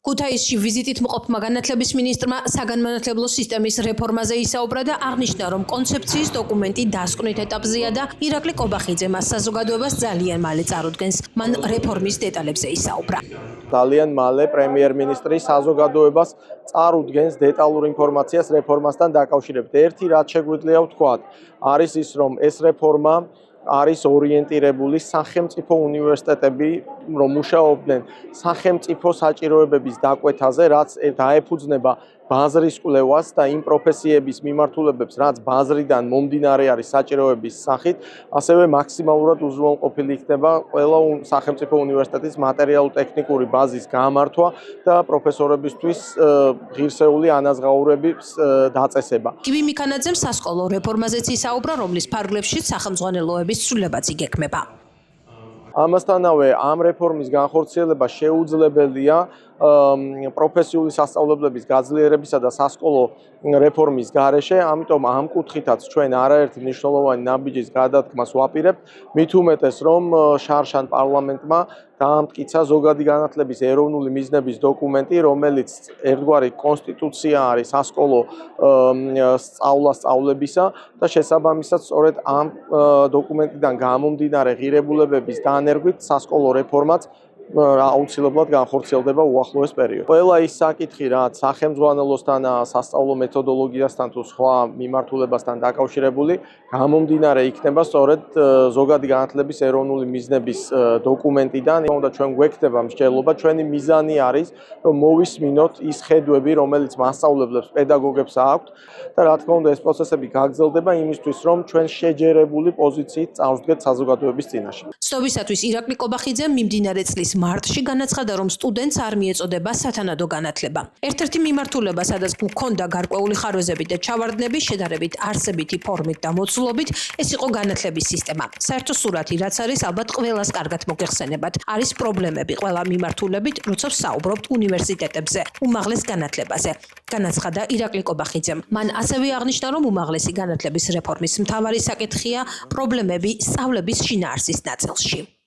ქუთაისში ვიზიტით მყოფმა განათლების მინისტრმა საგანმანათლებლო სისტემის რეფორმაზე ისაუბრა და აღნიშნა, რომ კონცეფციის დოკუმენტი დასკვნით ეტაპზეა და ირაკლი კობახიძე მას საზოგადოებას ძალიან მალე წარუდგენს. მან რეფორმის დეტალებზე ისაუბრა. ძალიან მალე პრემიერ-მინისტრი საზოგადოებას წარუდგენს დეტალურ ინფორმაციას რეფორმასთან დაკავშირებით. ერთი რაც შეგვიძლია ვთქვათ, არის ის, რომ ეს რეფორმა არის ორიენტირებული სახელმწიფო უნივერსიტეტები, რომ მუშაობდნენ სახელმწიფო საჭიროებების დაკვეთაზე, რაც დაეფუძნება ბაზრის კვლევას და იმ პროფესიების მიმართულებებს, რაც ბაზრიდან მომდინარე არის საჭიროების სახით, ასევე მაქსიმალურად უზრუნველყოფილი იქნება ყველა სახელმწიფო უნივერსიტეტის მატერიალურ-ტექნიკური ბაზის გამართვა და პროფესორებისთვის ღირსეული ანაზღაურების დაწესება. კიბი მიქანაძემ სასკოლო რეფორმაზეც ისაუბრა, რომლის ფარგლებშიც სახელმძღვანელოების ცვლილება იგეგმება. ამასთანავე ამ რეფორმის განხორციელება შეუძლებელია პროფესიული სასწავლებლების გაძლიერებისა და სასკოლო რეფორმის გარეშე, ამიტომ ამ კუთხითაც ჩვენ არაერთი მნიშვნელოვანი ნაბიჯის გადადგმას ვაპირებთ, მით უმეტეს რომ შარშან პარლამენტმა დაამტკიცა ზოგადი განათლების ეროვნული მიზნების დოკუმენტი, რომელიც ერთგვარი კონსტიტუცია არის სასკოლო სწავლებისა და შესაბამისად სწორედ ამ დოკუმენტიდან გამომდინარე ღირებულებების დანერგვით სასკოლო რეფორმაც აუცილებლად განხორციელდება უახლოეს პერიოდში. ყველა ის საკითხი, რაც სახელმძღვანელოსთან, სასწავლო მეთოდოლოგიასთან თუ სხვა მიმართულებასთან დაკავშირებული, გამომდინარე იქნება სწორედ ზოგადი განათლების ეროვნული მიზნების დოკუმენტიდან. უნდა ჩვენ გვექნება მსჯელობა, ჩვენი მიზანი არის, რომ მოვისმინოთ ის ხედვები, რომელიც მასწავლებლებს, პედაგოგებს აქვთ და რა თქმა უნდა ეს პროცესები გაგრძელდება იმისთვის, რომ ჩვენ შეჯერებული პოზიციით წავსდგეთ საზოგადოების წინაშე. ცნობისათვის ირაკლი კობახიძემ მიმდინარე წლის მარტში განაცხადა, რომ სტუდენტს არ მიეწოდება სათანადო განათლება. ერთ-ერთი მიმართულება, სადაც გვქონდა გარკვეული ხარვეზებით და ჩავარდნები, შედარებით არსებითი ფორმით და მოცულობით, ეს იყო განათლების სისტემა. საერთო სურათი, რაც არის, ალბათ ყველას კარგად მოგეხსენებათ. არის პრობლემები ყველა მიმართულებით, როცა ვსაუბრობთ უნივერსიტეტებზე, უმაღლეს განათლებაზე. განაცხადა ირაკლი კობახიძემ. მან ასევე აღნიშნა, რომ უმაღლესი განათლების რეფორმის მთავარი საკითხია პრობლემები სწავლების შინაარსის ნაწილში.